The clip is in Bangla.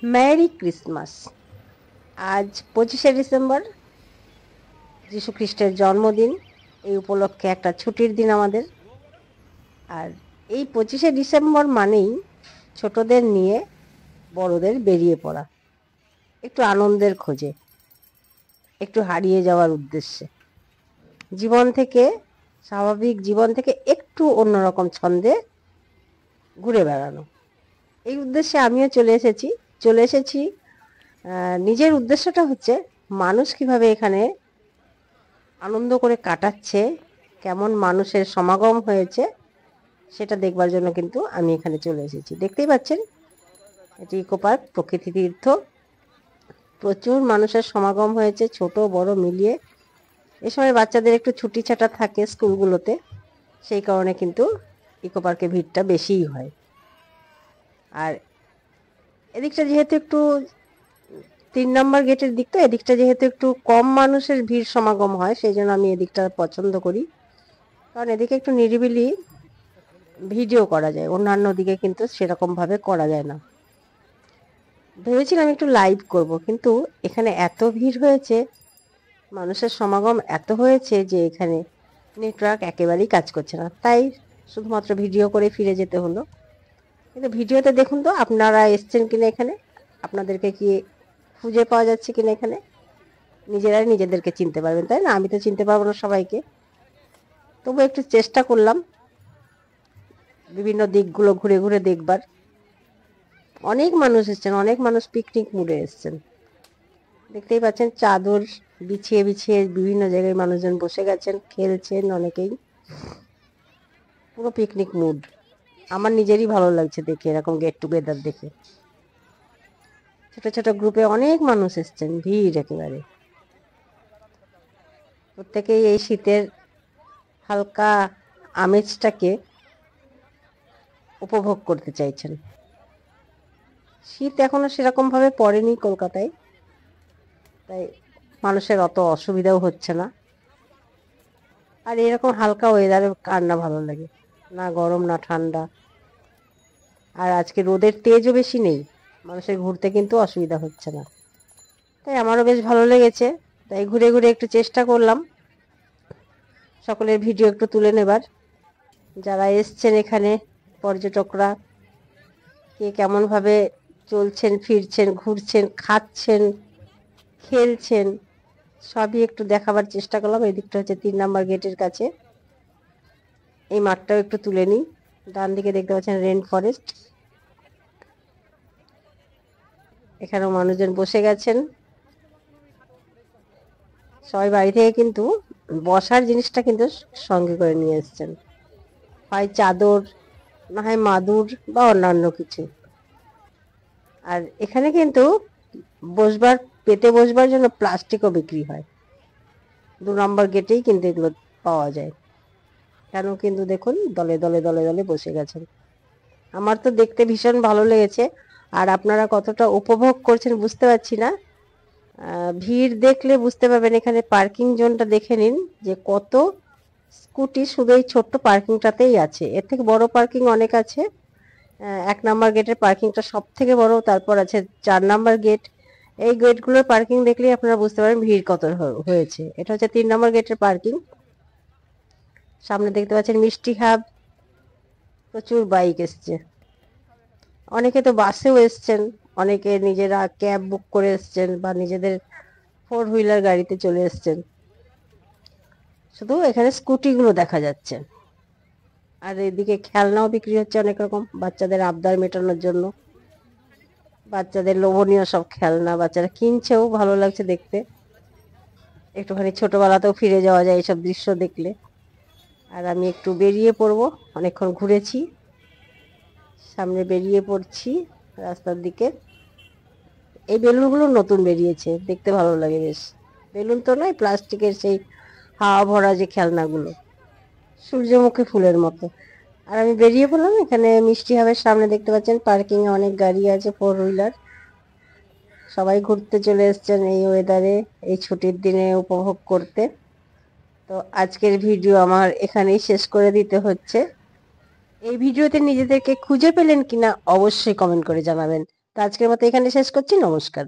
Merry Christmas. আজ 25শে ডিসেম্বর, যীশু খ্রিস্টের জন্মদিন। এই উপলক্ষে একটা ছুটির দিন আমাদের। আর এই 25শে ডিসেম্বর মানেই ছোটদের নিয়ে বড়দের বেরিয়ে পড়া, একটু আনন্দের খোঁজে, একটু হারিয়ে যাওয়ার উদ্দেশ্যে, স্বাভাবিক জীবন থেকে একটু অন্যরকম ছন্দে ঘুরে বেড়ানো। এই উদ্দেশ্যে আমিও চলে এসেছি। নিজের উদ্দেশ্যটা হচ্ছে মানুষ কিভাবে এখানে আনন্দ করে কাটাচ্ছে, কেমন মানুষের সমাগম হয়েছে সেটা দেখবার জন্য কিন্তু আমি এখানে চলে এসেছি। দেখতেই পাচ্ছেন, এটি ইকো পার্ক, প্রকৃতি তীর্থ। প্রচুর মানুষের সমাগম হয়েছে, ছোট বড় মিলিয়ে। এ সময় বাচ্চাদের একটু ছুটি ছাটা থাকে স্কুলগুলোতে, সেই কারণে কিন্তু ইকো পার্কে ভিড়টা বেশিই হয়। আর এদিকটা যেহেতু একটু 3 নম্বর গেটের দিকটা, এদিকটা যেহেতু একটু কম মানুষের ভিড় সমাগম হয়, সেই জন্য আমি এদিকটা পছন্দ করি, কারণ এদিকে একটু নিরিবিলি ভিডিও করা যায়, অন্যান্য দিকে কিন্তু সেরকম ভাবে করা যায় না। ভেবেছিলাম একটু লাইভ করব, কিন্তু এখানে এত ভিড় হয়েছে, মানুষের সমাগম এত হয়েছে যে এখানে নেটওয়ার্ক একেবারেই কাজ করছে না, তাই শুধুমাত্র ভিডিও করে ফিরে যেতে হলো। কিন্তু ভিডিওতে দেখুন তো আপনারা এসছেন কিনা এখানে, আপনাদেরকে কি খুঁজে পাওয়া যাচ্ছে কিনা এখানে। নিজেরাই নিজেদেরকে চিনতে পারবেন, তাই না? আমি তো চিনতে পারবো না সবাইকে, তবু একটু চেষ্টা করলাম বিভিন্ন দিকগুলো ঘুরে ঘুরে দেখবার। অনেক মানুষ এসছেন, অনেক মানুষ পিকনিক মুডে এসছেন। দেখতেই পাচ্ছেন চাদর বিছিয়ে বিছিয়ে বিভিন্ন জায়গায় মানুষজন বসে গেছেন, খেলছেন অনেকেই। পুরো পিকনিক মুড। আমার নিজেরই ভালো লাগছে দেখে, এরকম গেট টুগেদার দেখে। ছোট ছোট গ্রুপে অনেক মানুষ এসছেন, ভিড় একেবারে। প্রত্যেকেই এই শীতের হালকা আমেজটাকে উপভোগ করতে চাইছেন। শীত এখনো সেরকম ভাবে পড়েনি কলকাতায়, তাই মানুষের অত অসুবিধাও হচ্ছে না। আর এরকম হালকা ওয়েদারে কার না ভালো লাগে, না গরম না ঠান্ডা। আর আজকে রোদের তেজও বেশি নেই, মানুষের ঘুরতে কিন্তু অসুবিধা হচ্ছে না, তাই আমারও বেশ ভালো লেগেছে। তাই ঘুরে ঘুরে একটু চেষ্টা করলাম সকলের ভিডিও একটু তুলে নেবার। যারা এসছেন এখানে, পর্যটকরা, কে কেমন ভাবে চলছেন, ফিরছেন, ঘুরছেন, খাচ্ছেন, খেলছেন, সবই একটু দেখাবার চেষ্টা করলাম। এই দিকটা হচ্ছে 3 নম্বর গেটের কাছে। এই মাঠটাও একটু তুলে নিই। ডান দিকে দেখতে পাচ্ছেন রেন ফরেস্ট, এখানেও মানুষজন বসে গেছেন। সবাই বাড়ি থেকে কিন্তু বসার জিনিসটা কিন্তু সঙ্গে করে নিয়ে এসছেন, হয় চাদর, না হয় মাদুর বা অন্যান্য কিছু। আর এখানে কিন্তু পেতে বসবার জন্য প্লাস্টিকও বিক্রি হয়। 2 নম্বর গেটেই কিন্তু এগুলো পাওয়া যায়। কেন কিন্তু দেখুন দলে দলে দলে দলে বসে গেছেন। আমার তো দেখতে ভীষণ ভালো লেগেছে। আর আপনারা কতটা উপভোগ করছেন বুঝতে পারছি না। ভিড় দেখলে বুঝতে পারবেন। এখানে পার্কিং জোনটা দেখে নিন, যে কত স্কুটি শুধু এই ছোট্ট পার্কিংটাতেই আছে। এর থেকে বড় পার্কিং অনেক আছে। 1 নম্বর গেটের পার্কিংটা সব থেকে বড়, তারপর আছে 4 নম্বর গেট। এই গেটগুলোর পার্কিং দেখলেই আপনারা বুঝতে পারেন ভিড় কত হয়েছে। এটা হচ্ছে 3 নম্বর গেটের পার্কিং। সামনে দেখতে পাচ্ছেন মিষ্টি হাব, প্রচুর বাইক এসছে। অনেকে তো বাসেও এসছেন, অনেকে নিজেরা ক্যাব বুক করে এসছেন, বা নিজেদের 4 হুইলার গাড়িতে চলে এসছেন। শুধু এখানে স্কুটিগুলো দেখা যাচ্ছে। আর এদিকে খেলনাও বিক্রি হচ্ছে অনেক রকম, বাচ্চাদের আবদার মেটানোর জন্য। বাচ্চাদের লোভনীয় সব খেলনা বাচ্চারা কিনছেও, ভালো লাগছে দেখতে। একটুখানি ছোটবেলাতেও ফিরে যাওয়া যায় এইসব দৃশ্য দেখলে। আর আমি একটু বেরিয়ে পড়বো, অনেকক্ষণ ঘুরেছি, সামনে বেরিয়ে পড়ছি রাস্তার দিকে। এই বেলুনগুলো নতুন বেরিয়েছে, দেখতে ভালো লাগে বেশ। বেলুন তো নয়, প্লাস্টিকের সেই হাওয়া ভরা যে খেলনাগুলো, সূর্যমুখী ফুলের মতো। আর আমি বেরিয়ে পড়লাম। এখানে মিষ্টি হাবের সামনে দেখতে পাচ্ছেন পার্কিং এ অনেক গাড়ি আছে, 4 হুইলার। সবাই ঘুরতে চলে এসছেন এই ওয়েদারে, এই ছুটির দিনে উপভোগ করতে। তো আজকের ভিডিও আমার এখানেই শেষ করে দিতে হচ্ছে। এই ভিডিওতে নিজেদেরকে খুঁজে পেলেন কিনা অবশ্যই কমেন্ট করে জানাবেন। তো আজকের মতো এখানে শেষ করছি, নমস্কার।